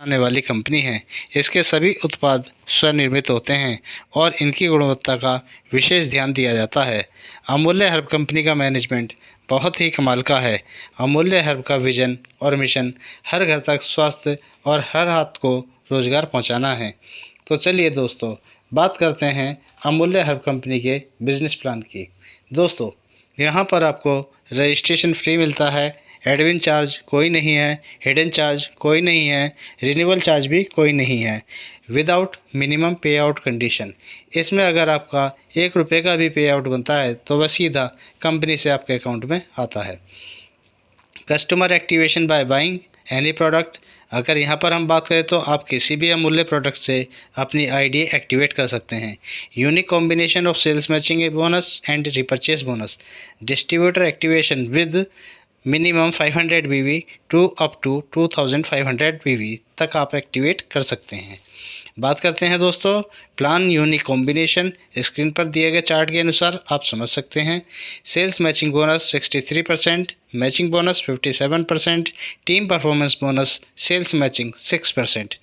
आने वाली कंपनी है। इसके सभी उत्पाद स्वनिर्मित होते हैं और इनकी गुणवत्ता का विशेष ध्यान दिया जाता है। अमूल्य हर्ब कंपनी का मैनेजमेंट बहुत ही कमाल का है। अमूल्य हर्ब का विजन और मिशन हर घर तक स्वास्थ्य और हर हाथ को रोजगार पहुंचाना है। तो चलिए दोस्तों, बात करते हैं अमूल्य हर्ब कंपनी के बिजनेस प्लान की। दोस्तों, यहाँ पर आपको रजिस्ट्रेशन फ्री मिलता है, एडमिन चार्ज कोई नहीं है, हिडन चार्ज कोई नहीं है, रिन्यूअल चार्ज भी कोई नहीं है, विदाउट मिनिमम पे आउट कंडीशन। इसमें अगर आपका 1 रुपये का भी पे आउट बनता है तो वह सीधा कंपनी से आपके अकाउंट में आता है। Customer activation by buying any product. अगर यहाँ पर हम बात करें तो आप किसी भी अमूल्य प्रोडक्ट से अपनी आईडी एक्टिवेट कर सकते हैं। Unique combination of sales matching bonus and repurchase bonus. Distributor activation with minimum 500 BV to up to 2500 BV तक आप एक्टिवेट कर सकते हैं। बात करते हैं दोस्तों प्लान यूनिक कॉम्बिनेशन। स्क्रीन पर दिए गए चार्ट के अनुसार आप समझ सकते हैं। Sales matching bonus 63%, matching bonus 57%, team performance bonus sales matching 6%,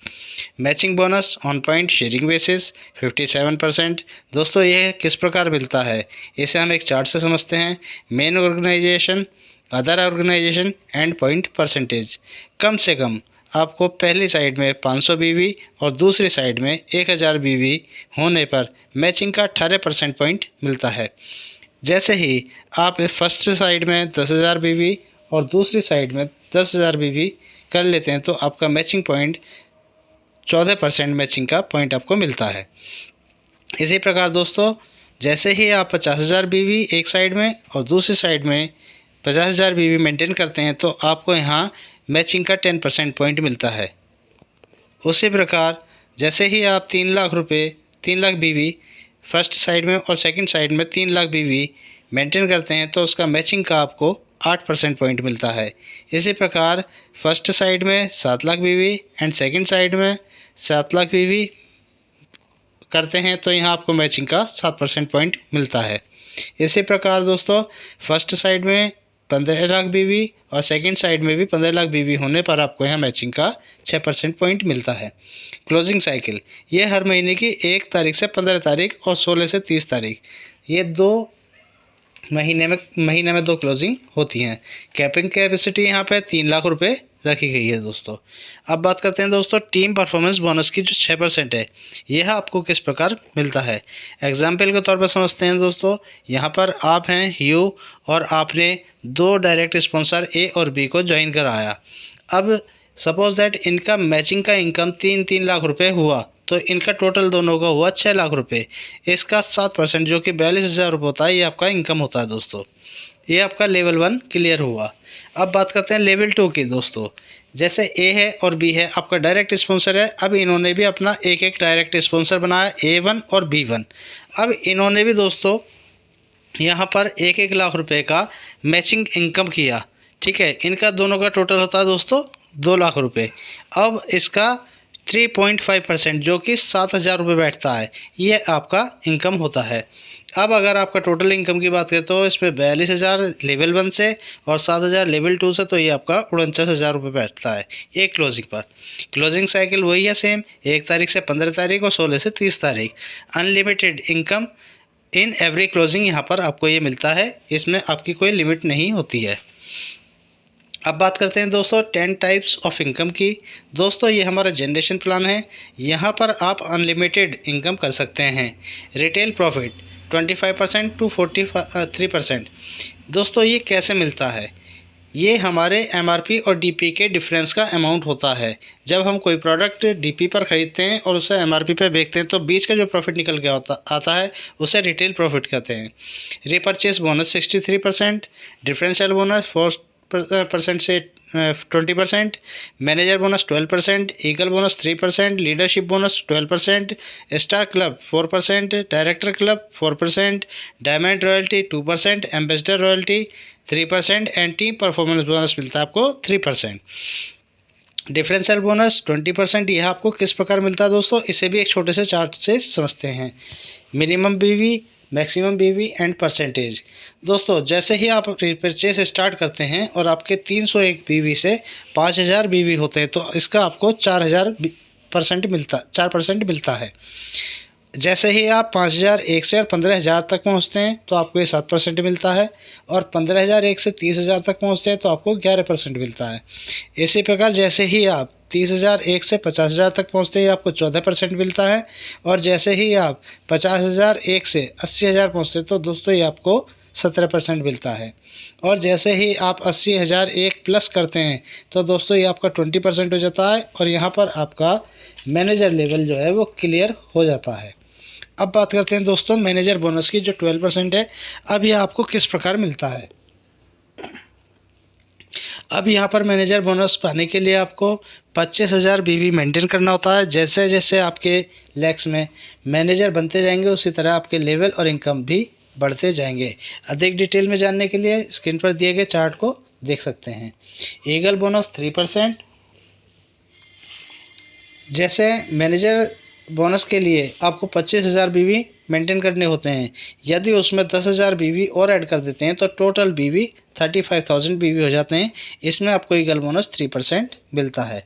matching bonus on point sharing basis 57%। दोस्तों, यह किस प्रकार मिलता है इसे हम एक चार्ट से समझते हैं। Main organisation, other organisation and point percentage. कम से कम आपको पहली साइड में 500 BV और दूसरी साइड में 1000 BV होने पर मैचिंग का 18% पॉइंट मिलता है। जैसे ही आप फर्स्ट साइड में 10,000 BV और दूसरी साइड में 10,000 BV कर लेते हैं तो आपका मैचिंग पॉइंट 14% मैचिंग का पॉइंट आपको मिलता है। इसी प्रकार दोस्तों, जैसे ही आप 50,000 BV एक साइड में और दूसरी साइड में 50,000 BV मेंटेन करते हैं तो आपको यहाँ मैचिंग का 10% पॉइंट मिलता है। उसी प्रकार जैसे ही आप 3 लाख BV फर्स्ट साइड में और सेकंड साइड में 3 लाख BV मेंटेन करते हैं तो उसका मैचिंग का आपको 8% पॉइंट मिलता है। इसी प्रकार फर्स्ट साइड में 7 lakh BV and second side में 7 लाख BV करते हैं तो यहाँ आपको मैचिंग का 7% पॉइंट मिलता है। इसी प्रकार दोस्तों, फर्स्ट साइड में 15 लाख BV और सेकंड साइड में भी 15 लाख BV होने पर आपको यहाँ मैचिंग का 6% पॉइंट मिलता है। क्लोजिंग साइकिल, ये हर महीने की 1 तारीख से 15 तारीख और 16 से 30 तारीख, ये 2 महीने में 2 क्लोजिंग होती हैं। कैपिंग कैपेसिटी यहाँ पे 3 लाख रुपए रखी गई है दोस्तों। अब बात करते हैं दोस्तों टीम परफॉर्मेंस बोनस की, जो 6% है, यह आपको किस प्रकार मिलता है। एग्जाम्पल के तौर पर समझते हैं दोस्तों। यहाँ पर आप हैं यू और आपने 2 डायरेक्ट स्पॉन्सर ए और बी को ज्वाइन कराया। अब सपोज दैट इनका मैचिंग का इनकम 3 लाख रुपए हुआ तो इनका टोटल दोनों का हुआ 6 लाख रुपए। इसका 7% जो कि 42,000 रुपये होता है, ये आपका इनकम होता है दोस्तों। ये आपका लेवल 1 क्लियर हुआ। अब बात करते हैं लेवल 2 की दोस्तों। जैसे ए है और बी है, आपका डायरेक्ट स्पॉन्सर है। अब इन्होंने भी अपना एक डायरेक्ट स्पॉन्सर बनाया, A1 और B1। अब इन्होंने भी दोस्तों यहाँ पर 1 लाख रुपए का मैचिंग इनकम किया। ठीक है, इनका दोनों का टोटल होता है दोस्तों 2 लाख रुपए। अब इसका 3.5% जो कि 7,000 रुपये बैठता है, ये आपका इनकम होता है। अब अगर आपका टोटल इनकम की बात करें तो इसमें 42,000 लेवल 1 से और 7,000 लेवल 2 से, तो ये आपका 49,000 रुपये बैठता है एक क्लोजिंग पर। क्लोजिंग साइकिल वही है सेम, 1 तारीख से 15 तारीख और 16 से 30 तारीख। Unlimited income in every closing यहाँ पर आपको ये मिलता है, इसमें आपकी कोई लिमिट नहीं होती है। अब बात करते हैं दोस्तों 10 टाइप्स ऑफ इनकम की। दोस्तों, ये हमारा जनरेशन प्लान है। यहाँ पर आप अनलिमिटेड इनकम कर सकते हैं। Retail profit 25% to 43%। दोस्तों, ये कैसे मिलता है? ये हमारे MRP और DP के डिफरेंस का अमाउंट होता है। जब हम कोई प्रोडक्ट DP पर ख़रीदते हैं और उसे MRP पर बेचते हैं तो बीच का जो प्रॉफिट निकल के आता है उसे रिटेल प्रॉफिट कहते हैं। रिपर्चेस बोनस 63%, डिफरेंशियल बोनस 4% से 20%, manager bonus 12%, eagle bonus 3%, leadership bonus 12%, star club 4%, director club 4%, diamond royalty 2%, ambassador royalty 3% and team performance bonus मिलता है आपको 3%। Differential bonus 20%। यह आपको किस प्रकार मिलता है दोस्तों, इसे भी एक छोटे से चार्ट से समझते हैं। मिनिमम BV मैक्सिमम बीवी एंड परसेंटेज। दोस्तों जैसे ही आप परचेस स्टार्ट करते हैं और आपके 301 बीवी से 5000 बीवी होते हैं तो इसका आपको 4% मिलता है। जैसे ही आप 5001 से 15000 तक पहुंचते हैं तो आपको ये 7% मिलता है, और 15001 से 30000 तक पहुंचते हैं तो आपको 11% मिलता है। इसी प्रकार जैसे ही आप 30001 से 50000 तक पहुंचते हैं आपको 14% मिलता है, और जैसे ही आप 50001 से 80000 पहुंचते हैं तो दोस्तों ये आपको 17% मिलता है, और जैसे ही आप 80001 प्लस करते हैं तो दोस्तों ये आपका 20% हो जाता है, और यहाँ पर आपका मैनेजर लेवल जो है वो क्लियर हो जाता है। अब बात करते हैं दोस्तों मैनेजर बोनस की, जो 12% है। अब यह आपको किस प्रकार मिलता है। अब यहाँ पर मैनेजर बोनस पाने के लिए आपको 25,000 बीवी मेंटेन करना होता है। जैसे जैसे आपके लैक्स में मैनेजर बनते जाएंगे उसी तरह आपके लेवल और इनकम भी बढ़ते जाएंगे। अधिक डिटेल में जानने के लिए स्क्रीन पर दिए गए चार्ट को देख सकते हैं। Eagle bonus 3%। जैसे मैनेजर बोनस के लिए आपको 25,000 बीवी मेंटेन करने होते हैं। यदि उसमें 10,000 बीवी और ऐड कर देते हैं तो टोटल बीवी 35,000 बीवी हो जाते हैं। इसमें आपको ईगल बोनस 3% मिलता है।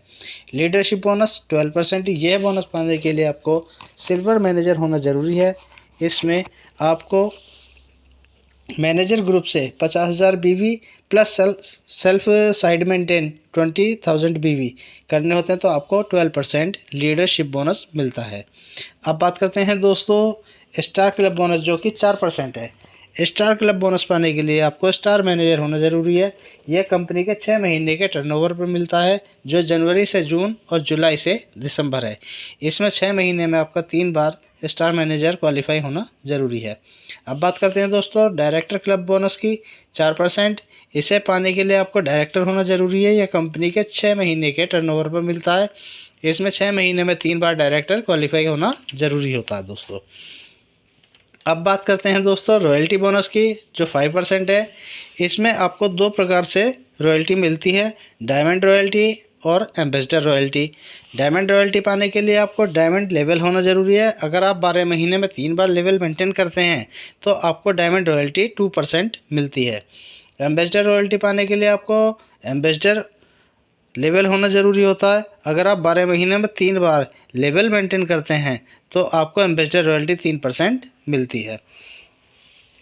Leadership bonus 12%। यह बोनस पाने के लिए आपको सिल्वर मैनेजर होना ज़रूरी है। इसमें आपको मैनेजर ग्रुप से 50,000 बीवी प्लस सेल्फ साइड मेंटेन 20,000 बीवी करने होते हैं तो आपको 12% लीडरशिप बोनस मिलता है। अब बात करते हैं दोस्तों स्टार क्लब बोनस, जो कि 4% है। स्टार क्लब बोनस पाने के लिए आपको स्टार मैनेजर होना ज़रूरी है। यह कंपनी के 6 महीने के टर्नओवर पर मिलता है, जो जनवरी से जून और जुलाई से दिसंबर है। इसमें 6 महीने में आपका 3 बार स्टार मैनेजर क्वालिफाई होना ज़रूरी है। अब बात करते हैं दोस्तों डायरेक्टर क्लब बोनस की, 4%। इसे पाने के लिए आपको डायरेक्टर होना ज़रूरी है। यह कंपनी के 6 महीने के टर्नओवर पर मिलता है। इसमें 6 महीने में 3 बार डायरेक्टर क्वालिफाई होना ज़रूरी होता है दोस्तों। अब बात करते हैं दोस्तों रॉयल्टी बोनस की, जो 5% है। इसमें आपको 2 प्रकार से रॉयल्टी मिलती है, डायमंड रॉयल्टी और एम्बेसडर रॉयल्टी। डायमंड रॉयल्टी पाने के लिए आपको डायमंड लेवल होना ज़रूरी है। अगर आप 12 महीने में 3 बार लेवल मेंटेन करते हैं तो आपको डायमंड रॉयल्टी 2% मिलती है। एम्बेसडर रॉयल्टी पाने के लिए आपको एम्बेसडर लेवल होना ज़रूरी होता है। अगर आप 12 महीने में 3 बार लेवल मेंटेन करते हैं तो आपको एम्बेसडर रॉयल्टी 3% मिलती है।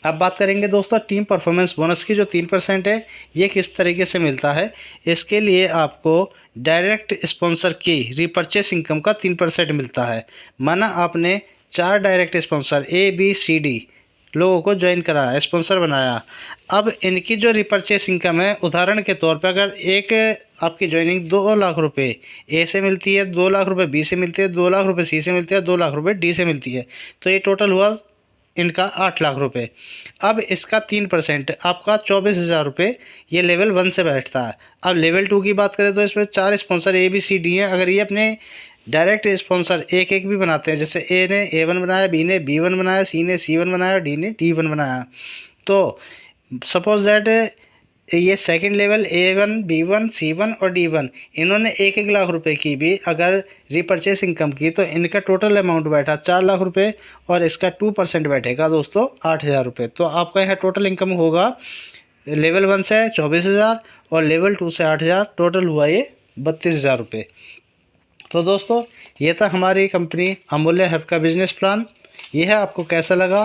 अब बात करेंगे दोस्तों टीम परफॉर्मेंस बोनस की, जो 3% है। ये किस तरीके से मिलता है। इसके लिए आपको डायरेक्ट स्पॉन्सर की रीपर्चेस इनकम का 3% मिलता है। माना आपने 4 डायरेक्ट स्पॉन्सर ABCD लोगों को ज्वाइन कराया, स्पॉन्सर बनाया। अब इनकी जो रिपर्चेस इनकम है, उदाहरण के तौर पर अगर एक आपकी ज्वाइनिंग 2 लाख रुपए ए से मिलती है, 2 लाख रुपए बी से मिलती है, 2 लाख रुपए सी से मिलती है, 2 लाख रुपए डी से मिलती है, तो ये टोटल हुआ इनका 8 लाख रुपए। अब इसका 3% आपका 24,000 रुपये ये लेवल 1 से बैठता है। अब लेवल 2 की बात करें तो इसमें 4 स्पॉन्सर ABCD हैं। अगर ये अपने डायरेक्ट स्पॉन्सर एक एक भी बनाते हैं, जैसे ए ने A1 बनाया, B ने B1 बनाया, C ने C1 बनाया, D ने D1 बनाया, तो सपोज दैट ये second level A1, B1, C1 और D1 इन्होंने 1-1 लाख रुपए की भी अगर रिपर्चेस इनकम की तो इनका टोटल अमाउंट बैठा 4 लाख रुपए, और इसका 2% बैठेगा दोस्तों 8,000 रुपये। तो आपका यहाँ टोटल इनकम होगा लेवल 1 से 24,000 और लेवल 2 से 8,000, टोटल हुआ ये 32,000 रुपये। तो दोस्तों ये था हमारी कंपनी अमूल्य हर्ब का बिजनेस प्लान। यह आपको कैसा लगा